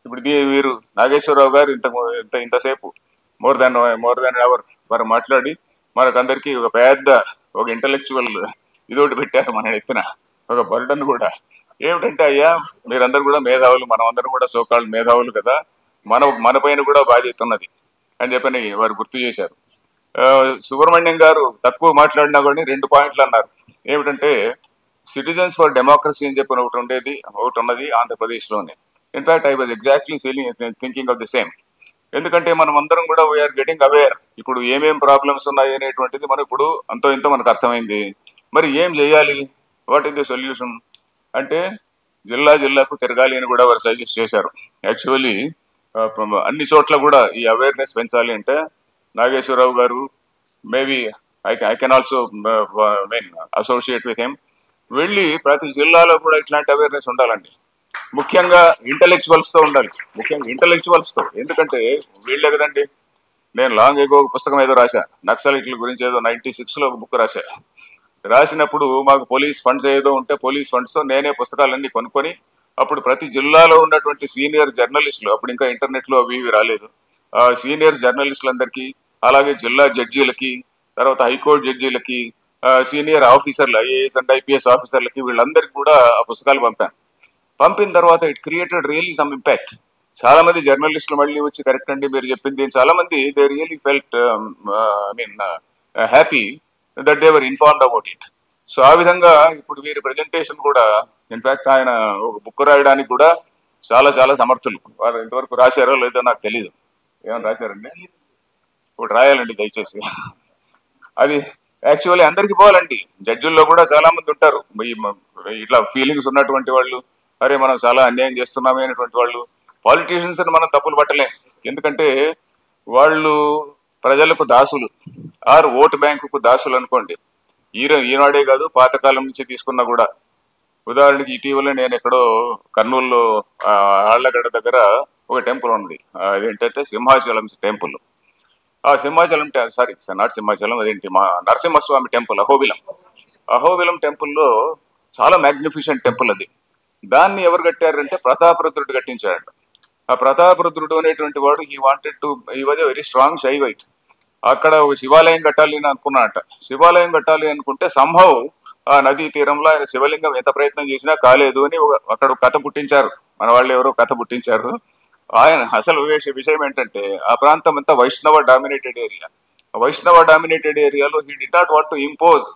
ఇప్పుడు వీరు నాగేశ్వరరావు గారు ఇంతసేపు మోర్ దాన్ అవర్ వారు మాట్లాడి మనకందరికీ ఒక ఇంటలెక్చువల్ ఇదోటి పెట్టారు మన ఎత్తున, ఒక బర్డన్ కూడా. ఏమిటంటే, అయ్యా మీరందరూ కూడా మేధావులు, మనం అందరం కూడా సోకాళ్ళు మేధావులు కదా, మన పైన కూడా బాధ్యత ఉన్నది అని చెప్పని వారు గుర్తు చేశారు. సుబ్రహ్మణ్యం గారు తక్కువ మాట్లాడినా కానీ 2 పాయింట్లు అన్నారు. ఏమిటంటే, సిటిజన్స్ ఫర్ డెమోక్రసీ అని చెప్పిన ఒకటి ఉన్నది ఆంధ్రప్రదేశ్ లోనే. In fact I was exactly thinking of the same. ఎందుకంటే మనం అందరం కూడా వీఆర్ గెటింగ్ అవేర్, ఇప్పుడు ఏమేం ప్రాబ్లమ్స్ ఉన్నాయి అనేటువంటిది మనం ఇప్పుడు అంతో ఇంతో మనకు అర్థమైంది. మరి ఏం చేయాలి, వాట్ ఈస్ ది సొల్యూషన్ అంటే, జిల్లాకు తిరగాలి అని కూడా వారు సజెస్ట్ చేశారు. యాక్చువల్లీ అన్ని చోట్ల కూడా ఈ అవేర్నెస్ పెంచాలి అంటే నాగేశ్వరరావు గారు maybe I can also associate with him, వెళ్ళి ప్రతి జిల్లాలో కూడా ఇట్లాంటి అవేర్నెస్ ఉండాలండి. ముఖ్యంగా ఇంటలెక్చువల్స్ తో ఉండాలి, ముఖ్యంగా ఇంటలెక్చువల్స్ తో. ఎందుకంటే వీళ్ళే కదండి, నేను లాంగ్ ఎగో పుస్తకం ఏదో రాశా, నక్సలైట్ల గురించి ఏదో 96 లో ఒక బుక్ రాసినప్పుడు మాకు పోలీస్ ఫండ్స్ ఏదో ఉంటే పోలీస్ ఫండ్స్ తో నేనే పుస్తకాలన్నీ కొనుక్కొని అప్పుడు ప్రతి జిల్లాలో ఉన్నటువంటి సీనియర్ జర్నలిస్టులు, అప్పుడు ఇంకా ఇంటర్నెట్ లో అవి రాలేదు, సీనియర్ జర్నలిస్టులందరికీ, అలాగే జిల్లా జడ్జీలకి, తర్వాత హైకోర్టు జడ్జీలకి, సీనియర్ ఆఫీసర్లు, ఐఏఎస్ అండ్ ఐపీఎస్ ఆఫీసర్లకి, వీళ్ళందరికీ కూడా ఆ పుస్తకాలు పంపిన తర్వాత it created really some impact. చాలా మంది జర్నలిస్టులు మళ్ళీ వచ్చి కరెక్ట్ అండి మీరు చెప్పింది, చాలా మంది they really felt happy that they were informed about it. So ఆ విధంగా ఇప్పుడు వీరి ప్రజెంటేషన్ కూడా, ఇన్ఫాక్ట్ ఆయన ఒక బుక్ రాయడానికి కూడా చాలా చాలా సమర్థులు. వారు ఇంతవరకు రాశారో లేదో నాకు తెలియదు. ఏమైనా రాశారండి? ఇప్పుడు రాయాలండి దయచేసి. అది యాక్చువల్లీ అందరికి పోవాలండి. జడ్జిల్లో కూడా చాలా మంది ఉంటారు ఇట్లా ఫీలింగ్స్ ఉన్నటువంటి వాళ్ళు, అరే మనం చాలా అన్యాయం చేస్తున్నామే అనేటువంటి వాళ్ళు. పాలిటీషియన్స్ అని మనం తప్పులు పట్టలేం, ఎందుకంటే వాళ్ళు ప్రజలకు దాసులు, ఆరు ఓటు బ్యాంకుకు దాసులు అనుకోండి. ఈనాడే కాదు, పాతకాలం నుంచి తీసుకున్నా కూడా. ఉదాహరణకి ఇటీవల నేను ఎక్కడో కర్నూలులో ఆళ్లగడ్డ దగ్గర ఒక టెంపుల్ ఉంది, అదేంటంటే సింహాచలం టెంపుల్. ఆ సింహాచలం సారీ నాట్ సింహాచలం, అదేంటి మా నరసింహస్వామి టెంపుల్, అహోబిలం టెంపుల్లో చాలా మ్యాగ్నిఫిషెంట్ టెంపుల్ అది. దాన్ని ఎవరు కట్టారంటే ప్రతాపరుద్రుడు కట్టించాడు. ఆ ప్రతాపరుద్రుడు అనేటువంటి వాడు ఈ వాంటెడ్ టు ఈ వాజ్ వెరీ స్ట్రాంగ్ శైవైట్. అక్కడ ఒక శివాలయం కట్టాలి అని అనుకున్నాడట. శివాలయం కట్టాలి అనుకుంటే సంభవ్ ఆ నదీ తీరంలో ఆయన శివలింగం ఎంత ప్రయత్నం చేసినా కాలేదు అని అక్కడ కథ పుట్టించారు, మన వాళ్ళు ఎవరో కథ పుట్టించారు. ఆయన అసలు విషయం ఏంటంటే ఆ ప్రాంతం అంతా వైష్ణవ డామినేటెడ్ ఏరియా. వైష్ణవ డామినేటెడ్ ఏరియాలో he did not want to impose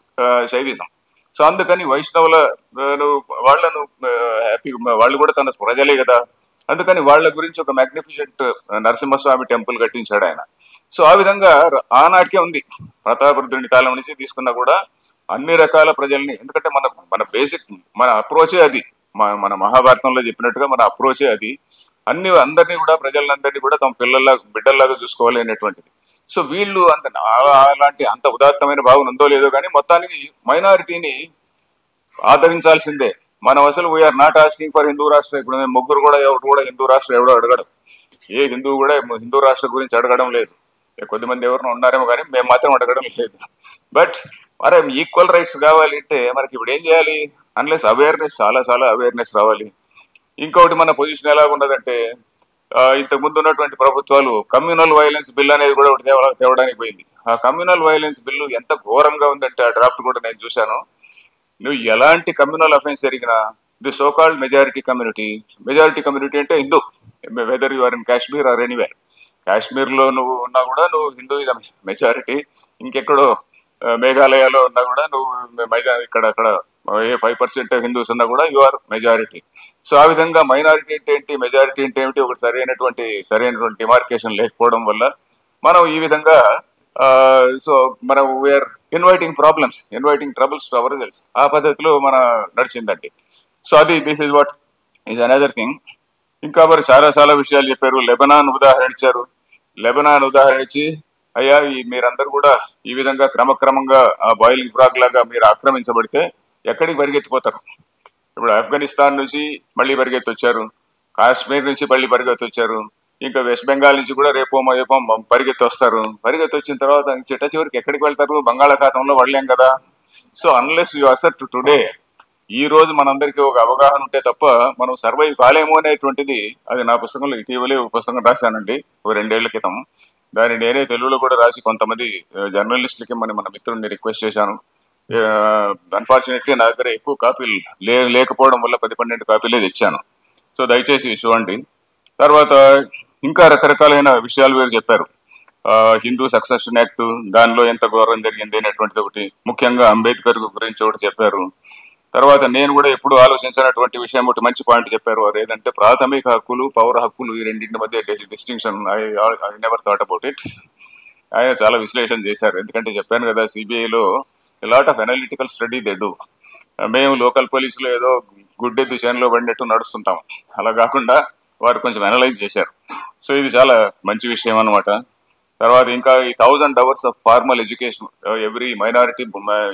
Shaivism. So అందుకని వైష్ణవుల వాళ్ళను హ్యాపీ, వాళ్ళు కూడా తన ప్రజలే కదా, అందుకని వాళ్ళ గురించి ఒక మ్యాగ్నిఫిషెంట్ నరసింహస్వామి టెంపుల్ కట్టించాడు ఆయన. సో ఆ విధంగా ఆనాటికే ఉంది, ప్రతాపరుద్రుని కాలం నుంచి తీసుకున్నా కూడా అన్ని రకాల ప్రజల్ని. ఎందుకంటే మన మన బేసిక్ మన అప్రోచే అది, మన మహాభారతంలో చెప్పినట్టుగా మన అప్రోచే అది. అందరినీ కూడా, ప్రజలందరినీ కూడా తమ బిడ్డల్లాగా చూసుకోవాలి అనేటువంటిది. సో వీళ్ళు అలాంటి అంత ఉదాత్తమైన భావన ఉందో లేదో కానీ మొత్తానికి మైనారిటీని ఆదరించాల్సిందే. మనం అసలు we are not asking for Hindu Rashtra. ఇప్పుడు మేము ముగ్గురు కూడా ఎవరు కూడా హిందూ రాష్ట్రం ఎవడో అడగడం, ఏ హిందువు కూడా హిందూ రాష్ట్ర గురించి అడగడం లేదు. కొద్దిమంది ఎవరినో ఉన్నారేమో కానీ మేము మాత్రం అడగడం లేదు. బట్ మరి ఈక్వల్ రైట్స్ కావాలి అంటే మనకి ఇప్పుడు ఏం చేయాలి? అన్లెస్ అవేర్నెస్, చాలా చాలా అవేర్నెస్ రావాలి. ఇంకొకటి మన పొజిషన్ ఎలాగుండదంటే, ఇంతకు ముందు ఉన్నటువంటి ప్రభుత్వాలు కమ్యూనల్ వైలెన్స్ బిల్ అనేది కూడా ఒకటి తేవడానికి పోయింది. ఆ కమ్యూనల్ వైలెన్స్ బిల్లు ఎంత ఘోరంగా ఉందంటే ఆ డ్రాఫ్ట్ కూడా నేను చూశాను. నువ్వు ఎలాంటి కమ్యూనల్ అఫెన్స్ జరిగినా ది సోకాల్డ్ మెజారిటీ కమ్యూనిటీ అంటే Hindu, whether you are in Kashmir or anywhere. కాశ్మీర్లో నువ్వు ఉన్నా కూడా నువ్వు హిందూయిజం మెజారిటీ, ఇంకెక్కడో మేఘాలయలో ఉన్నా కూడా నువ్వు అక్కడ 5% హిందూస్ ఉన్నా కూడా యు ఆర్ మెజారిటీ. సో ఆ విధంగా మైనారిటీ అంటే ఏంటి, మెజారిటీ అంటే ఏమిటి, ఒకటి సరైనటువంటి డిమార్కేషన్ లేకపోవడం వల్ల మనం ఈ విధంగా సో మనం we are inviting troubles to our results. ఆ పద్ధతిలో మన నడిచిందండి. సో అది this is what is another thing. ఇంకా మరి చాలా చాలా విషయాలు చెప్పారు. లెబనాన్ ఉదాహరణ ఇచ్చారు. లెబనాన్ ఉదాహరణ ఇచ్చి, అయ్యా మీరందరూ కూడా ఈ విధంగా క్రమక్రమంగా ఆ బాయిలింగ్ ఫ్రాగ్ లాగా మీరు ఆక్రమించబడితే ఎక్కడికి పరిగెత్తిపోతారు? ఇప్పుడు ఆఫ్ఘనిస్తాన్ నుంచి మళ్ళీ పరిగెత్తి వచ్చారు, కాశ్మీర్ నుంచి మళ్ళీ పరిగెత్తి వచ్చారు, ఇంకా వెస్ట్ బెంగాల్ నుంచి కూడా రేపో పరిగెత్తి వస్తారు. పరిగెత్తి వచ్చిన తర్వాత చివరికి ఎక్కడికి వెళ్తారు? బంగాళాఖాతంలో వాళ్ళేం కదా. So unless you accept today, ఈ రోజు మనందరికీ ఒక అవగాహన ఉంటే తప్ప మనం సర్వైవ్ కాలేమో అనేటువంటిది, అది నా పుస్తకంలో ఇటీవలే ఒక పుస్తకం రాశానండి, ఒక 2 ఏళ్ల క్రితం. దాన్ని నేనే తెలుగులో కూడా రాసి కొంతమంది జర్నలిస్టులకి మన మిత్రుడిని రిక్వెస్ట్ చేశాను. అన్ఫార్చునేట్లీ నా దగ్గర ఎక్కువ కాపీలు లేకపోవడం వల్ల 10-12 కాపీలే తెచ్చాను. సో దయచేసి చూడండి. తర్వాత ఇంకా రకరకాలైన విషయాలు వీరు చెప్పారు. హిందూ సక్సెషన్ యాక్ట్, దానిలో ఎంత గౌరవం జరిగింది అనేటువంటిది ఒకటి, ముఖ్యంగా అంబేద్కర్ గురించి ఒకటి చెప్పారు. తర్వాత నేను కూడా ఎప్పుడు ఆలోచించినటువంటి విషయం ఒకటి మంచి పాయింట్ చెప్పారు. అది ఏదంటే ప్రాథమిక హక్కులు, పౌర హక్కులు, ఈ రెండింటి మధ్య distinction. I never thought about it. ఆయన చాలా విశ్లేషణ చేశారు. ఎందుకంటే చెప్పాను కదా, సిబిఐలో lot of analytical study they do. మేము లోకల్ పోలీసులో ఏదో గుడ్డెద్దు చేనులో పడినట్టు నడుస్తుంటాం, అలా కాకుండా వారు కొంచెం అనలైజ్ చేశారు. సో ఇది చాలా మంచి విషయం అనమాట. తర్వాత ఇంకా ఈ 1000 hours of formal education every minority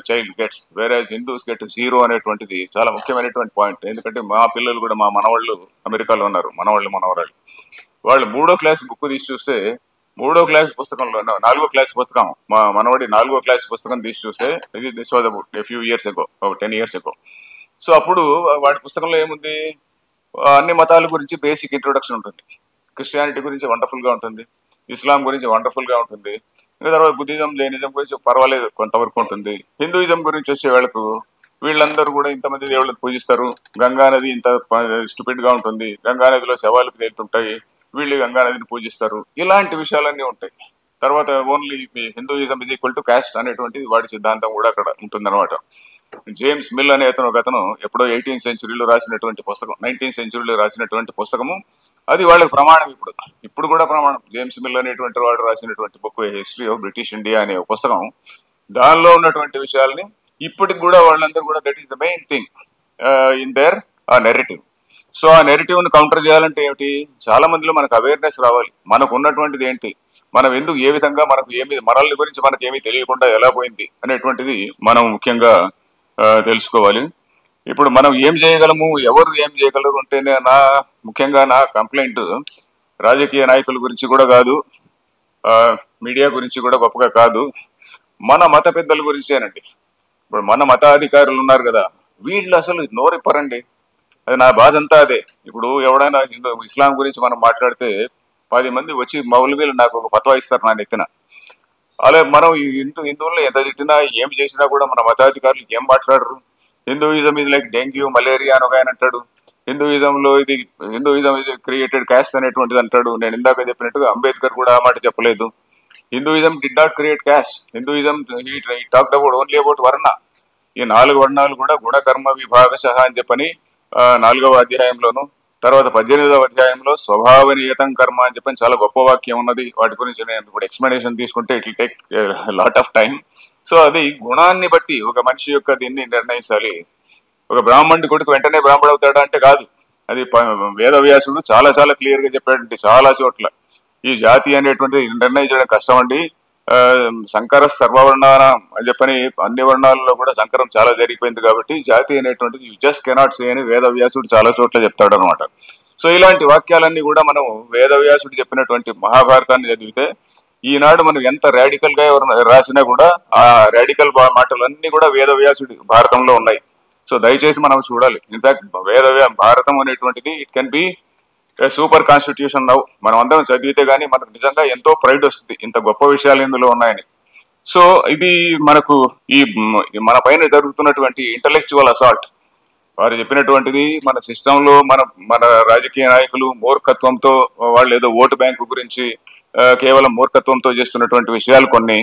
child gets, వేరే హిందూస్ గెట్ 0 అనేటువంటిది చాలా ముఖ్యమైనటువంటి పాయింట్. ఎందుకంటే మా పిల్లలు కూడా, మా మనవాళ్ళు అమెరికాలో ఉన్నారు, మనవరాళ్ళు, వాళ్ళు 3వ క్లాస్ బుక్ తీసి చూస్తే 3వ క్లాస్ పుస్తకంలో 4వ క్లాస్ పుస్తకం, మా మనవాడి 4వ క్లాస్ పుస్తకం తీసి చూస్తే this was about few years ago, 10 years ago. So అప్పుడు వాడి పుస్తకంలో ఏముంది, అన్ని మతాల గురించి బేసిక్ ఇంట్రొడక్షన్ ఉంటుంది. క్రిస్టియానిటీ గురించి వండర్ఫుల్ గా ఉంటుంది, ఇస్లాం గురించి వండర్ఫుల్ గా ఉంటుంది, ఇంకా తర్వాత బుద్ధిజం, జైనిజం గురించి పర్వాలేదు కొంతవరకు ఉంటుంది. హిందూయిజం గురించి వచ్చే వాళ్ళకు వీళ్ళందరూ కూడా ఇంతమంది దేవుళ్ళని పూజిస్తారు, గంగా నది ఇంత స్టూపిడ్ గా ఉంటుంది, గంగా నదిలో శవాలకు తేలుతుంటాయి, వీళ్ళు గంగా నదిని పూజిస్తారు, ఇలాంటి విషయాలన్నీ ఉంటాయి. తర్వాత only Hinduism is equal to caste అనేటువంటిది వాడి సిద్ధాంతం కూడా అక్కడ ఉంటుందన్నమాట. జేమ్స్ మిల్ అనే అతను ఎప్పుడో 18th century రాసినటువంటి పుస్తకం, 19th century రాసినటువంటి పుస్తకము, అది వాళ్ళకి ప్రమాణం. ఇప్పుడు కూడా ప్రమాణం. జేమ్స్ మిల్ అనేటువంటి వాడు రాసినటువంటి book history of British India అనే పుస్తకం, దానిలో ఉన్నటువంటి విషయాల్ని ఇప్పటికి కూడా వాళ్ళందరూ కూడా that is the main thing in there narrative. So ఆ నెరిటివ్ ని కౌంటర్ చేయాలంటే ఏమిటి, చాలా మందిలో మనకు అవేర్నెస్ రావాలి, మనకు ఉన్నటువంటిది ఏంటి, మనం ఎందుకు ఏ విధంగా మనకు ఏమి మనల్ని గురించి మనకు ఏమీ తెలియకుండా ఎలా పోయింది అనేటువంటిది మనం ముఖ్యంగా తెలుసుకోవాలి. ఇప్పుడు మనం ఏం చేయగలము, ఎవరు ఏం చేయగలరు అంటే ముఖ్యంగా నా కంప్లైంట్ రాజకీయ నాయకుల గురించి కూడా కాదు, మీడియా గురించి కూడా గొప్పగా కాదు, మన మత పెద్దల గురించేనండి. ఇప్పుడు మన మతాధికారులు ఉన్నారు కదా, వీళ్ళు అసలు నోరిప్పరండి. అది నా బాధ అంతా అదే. ఇప్పుడు ఎవడైనా ఇస్లాం గురించి మనం మాట్లాడితే 10 మంది వచ్చి మౌలవీలు నాకు ఒక ఫత్వా ఇస్తారు నా నెత్తిన. అలా మనం హిందువులను ఎంత తిట్టినా ఏమి చేసినా కూడా మన మతాధికారులు ఏం మాట్లాడరు. హిందూయిజం ఇది లైక్ డెంగ్యూ మలేరియా అని ఒక ఆయన అంటాడు, హిందూయిజం ఇది క్రియేటెడ్ క్యాస్ట్ అనేటువంటిది అంటాడు. నేను ఇందాక చెప్పినట్టుగా అంబేద్కర్ కూడా ఆ మాట చెప్పలేదు. Hinduism did not create caste, Hinduism talked about only about వర్ణ. ఈ 4 వర్ణాలు కూడా గుణకర్మ విభాగశః అని చెప్పని 4వ అధ్యాయంలోను, తర్వాత 18వ అధ్యాయంలో స్వభావనియతం కర్మ అని చెప్పని చాలా గొప్ప వాక్యం ఉన్నది. వాటి గురించి నేను ఇప్పుడు ఎక్స్ప్లెనేషన్ తీసుకుంటే it will take lot of time. So అది గుణాన్ని బట్టి ఒక మనిషి యొక్క దీన్ని నిర్ణయించాలి. ఒక బ్రాహ్మణుడి కొడుకు వెంటనే బ్రాహ్మడు అవుతాడా అంటే కాదు. అది వేదవ్యాసుడు చాలా చాలా క్లియర్ గా చెప్పాడండి చాలా చోట్ల. ఈ జాతి అనేటువంటిది నిర్ణయించడం కష్టం అండి. సంకర సర్వవర్ణాన అని చెప్పని అన్ని వర్ణాలలో కూడా సంకరం చాలా జరిగిపోయింది కాబట్టి జాతి అనేటువంటిది యూ జస్ట్ కెనాట్ సే అని వేదవ్యాసుడు చాలా చోట్ల చెప్తాడు అనమాట. సో ఇలాంటి వాక్యాలన్నీ కూడా మనం వేదవ్యాసుడు చెప్పినటువంటి మహాభారతాన్ని చదివితే ఈనాడు మనం ఎంత రాడికల్ గా ఎవరు రాసినా కూడా ఆ రాడికల్ మాటలన్నీ కూడా వేదవ్యాసుడి భారతంలో ఉన్నాయి. సో దయచేసి మనం చూడాలి. ఇన్ఫాక్ట్ భారతం అనేటువంటిది it can be super constitution now. మనం అందరం చదివితే గానీ మనకు నిజంగా ఎంతో ప్రైడ్ వస్తుంది, ఇంత గొప్ప విషయాలు ఇందులో ఉన్నాయని. సో ఇది మనకు మన పైన జరుగుతున్నటువంటి ఇంటలెక్చువల్ అసాల్ట్. వారు చెప్పినటువంటిది మన సిస్టంలో మన రాజకీయ నాయకులు మూర్ఖత్వంతో, వాళ్ళు ఏదో ఓటు బ్యాంకు గురించి కేవలం మూర్ఖత్వంతో చేస్తున్నటువంటి విషయాలు కొన్ని,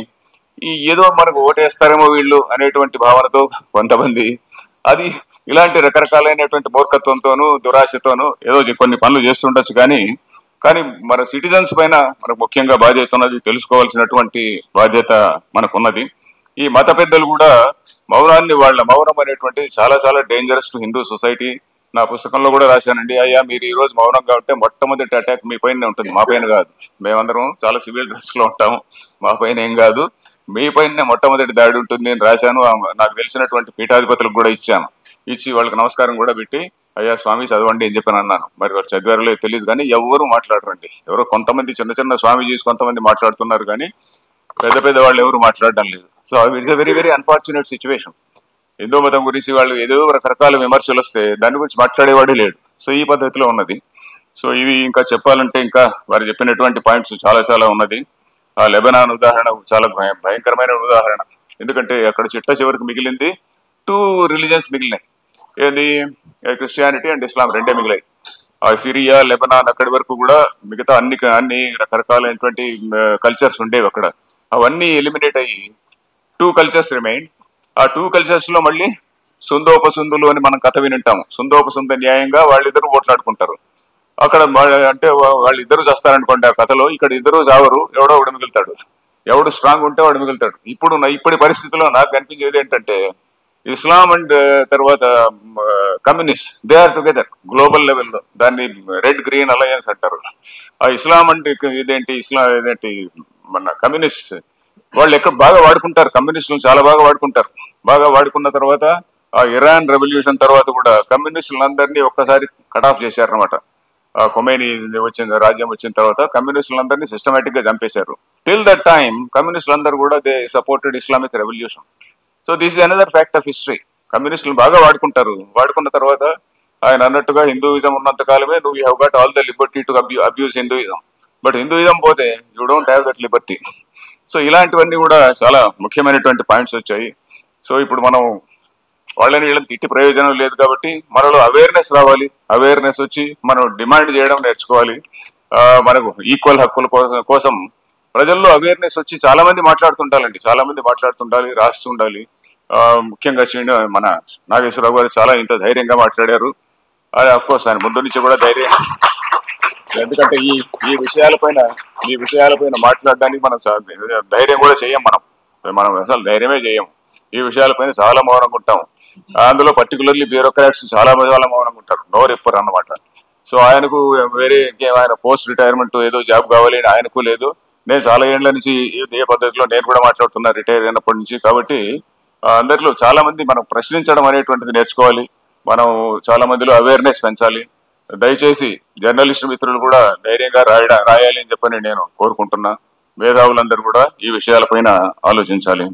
ఏదో మనకు ఓటేస్తారేమో వీళ్ళు అనేటువంటి భావనతో కొంతమంది, అది ఇలాంటి రకరకాలైనటువంటి మూర్ఖత్వంతోనూ దురాశతోనూ ఏదో కొన్ని పనులు చేస్తుండొచ్చు. కానీ మన సిటిజన్స్ పైన మనకు ముఖ్యంగా బాధ్యత ఉన్నది, తెలుసుకోవాల్సినటువంటి బాధ్యత మనకున్నది. ఈ మత పెద్దలు కూడా వాళ్ళ మౌనం అనేటువంటిది చాలా చాలా డేంజరస్ టు హిందూ సొసైటీ. నా పుస్తకంలో కూడా రాశానండి, అయ్యా మీరు ఈ రోజు మౌనంగా ఉంటే మొట్టమొదటి అటాక్ మీ పైన ఉంటుంది, మా పైన కాదు. మేమందరం చాలా సివిల్ డ్రెస్ లో ఉంటాము, మా పైన ఏం కాదు, మీ పైన మొట్టమొదటి దాడి ఉంటుంది అని రాశాను. నాకు తెలిసినటువంటి పీఠాధిపతులకు కూడా ఇచ్చి వాళ్ళకి నమస్కారం కూడా పెట్టి, అయ్యా స్వామి చదవండి అని చెప్పని అన్నాను. మరి వాళ్ళు చదివారో తెలియదు కానీ ఎవరు మాట్లాడరండి. ఎవరో కొంతమంది చిన్న చిన్న స్వామీజీస్ కొంతమంది మాట్లాడుతున్నారు కానీ పెద్ద వాళ్ళు ఎవరు మాట్లాడడం లేదు. So it's a very very unfortunate situation. Hindu మతం గురించి వాళ్ళు ఏదో రకరకాల విమర్శలు వస్తే దాని గురించి మాట్లాడేవాడే లేడు. సో ఈ పద్ధతిలో ఉన్నది. సో ఇవి ఇంకా చెప్పాలంటే ఇంకా వారు చెప్పినటువంటి పాయింట్స్ చాలా చాలా ఉన్నది. ఆ లెబనాన్ ఉదాహరణ చాలా భయంకరమైన ఉదాహరణ. ఎందుకంటే అక్కడ చివరికి మిగిలింది 2 రిలీజన్స్ మిగిలినాయి. ఏది క్రిస్టియానిటీ అండ్ ఇస్లాం రెండే మిగిలాయి. ఆ సిరియా లెబనాన్ అక్కడి వరకు కూడా మిగతా అన్ని రకరకాలైనటువంటి కల్చర్స్ ఉండేవి అక్కడ. అవన్నీ ఎలిమినేట్ అయ్యి 2 కల్చర్స్ రిమైన్. ఆ 2 కల్చర్స్ లో మళ్ళీ సుందోపసుందులు అని మనం కథ వినింటాము. సుందోపసుంద న్యాయంగా వాళ్ళిద్దరు ఓట్లాడుకుంటారు. అక్కడ అంటే వాళ్ళిద్దరు చేస్తారనుకోండి ఆ కథలో, ఇక్కడ ఇద్దరు చావరు, ఎవడో ఒకడు మిగులుతాడు. ఎవడు స్ట్రాంగ్ ఉంటే వాడు మిగులుతాడు. ఇప్పటి పరిస్థితిలో నాకు కనిపించేది ఏంటంటే ఇస్లాం అండ్ తర్వాత communist they are together global లెవెల్లో. దాన్ని రెడ్ గ్రీన్ అలయన్స్ అంటారు. ఆ ఇస్లాం అంటే ఇదేంటి మన కమ్యూనిస్ట్ వాళ్ళు ఎక్కడ బాగా వాడుకుంటారు, కమ్యూనిస్టులను చాలా బాగా వాడుకుంటారు. బాగా వాడుకున్న తర్వాత ఆ ఇరాన్ రెవల్యూషన్ తర్వాత కూడా కమ్యూనిస్టులందరినీ ఒక్కసారి కట్ ఆఫ్ చేశారనమాట. ఖొమైనీ రాజ్యం వచ్చిన తర్వాత కమ్యూనిస్టులందరినీ సిస్టమేటిక్ గా చంపేశారు. టిల్ దట్ టైమ్ కమ్యూనిస్టులందరూ కూడా they supported Islamic revolution. So this is another fact of history. కమ్యూనిస్టులు బాగా వాడుకుంటారు. వాడుకున్న తర్వాత ఆయన అన్నట్టుగా హిందూయిజం ఉన్నంత కాలమే నువ్వు have got all the liberty to abuse Hinduism. But Hinduism పోతే you don't have that liberty. So ఇలాంటివన్నీ కూడా చాలా ముఖ్యమైనటువంటి పాయింట్స్ వచ్చాయి. సో ఇప్పుడు మనం వీళ్ళని తిట్టి ప్రయోజనం లేదు కాబట్టి మనలో అవేర్నెస్ రావాలి. అవేర్నెస్ వచ్చి మనం డిమాండ్ చేయడం నేర్చుకోవాలి. మనకు ఈక్వల్ హక్కుల కోసం ప్రజల్లో అవేర్నెస్ వచ్చి చాలా మంది మాట్లాడుతుండాలి, రాస్తుండాలి. ముఖ్యంగా మన నాగేశ్వరరావు గారు చాలా ఇంత ధైర్యంగా మాట్లాడారు. అది అఫ్ కోర్స్ ఆయన ముందు నుంచి కూడా ధైర్యం, ఎందుకంటే ఈ విషయాలపైన మాట్లాడడానికి మనం ధైర్యం కూడా చేయం. మనం అసలు ధైర్యమే చేయం. ఈ విషయాలపైన చాలా మౌనంగా ఉంటాం. అందులో పర్టికులర్లీ బ్యూరోక్రాట్స్ చాలా మంది వాళ్ళ మౌనంగా ఉంటారు, నోరు ఎప్పరు అన్నమాట. సో ఆయనకు వేరే ఇంకేం, ఆయన పోస్ట్ రిటైర్మెంట్ ఏదో జాబ్ కావాలి అని ఆయనకు లేదు. నేను చాలా ఏళ్ల నుంచి ఇదే పద్ధతిలో నేను కూడా మాట్లాడుతున్నా రిటైర్ అయినప్పటి నుంచి. కాబట్టి అందరిలో చాలా మంది మనం ప్రశ్నించడం అనేటువంటిది నేర్చుకోవాలి. మనం చాలా మందిలో అవేర్నెస్ పెంచాలి. దయచేసి జర్నలిస్ట్ మిత్రులు కూడా ధైర్యంగా రాయాలి అని చెప్పని నేను కోరుకుంటున్నా. మేధావులందరూ కూడా ఈ విషయాలపైన ఆలోచించాలి.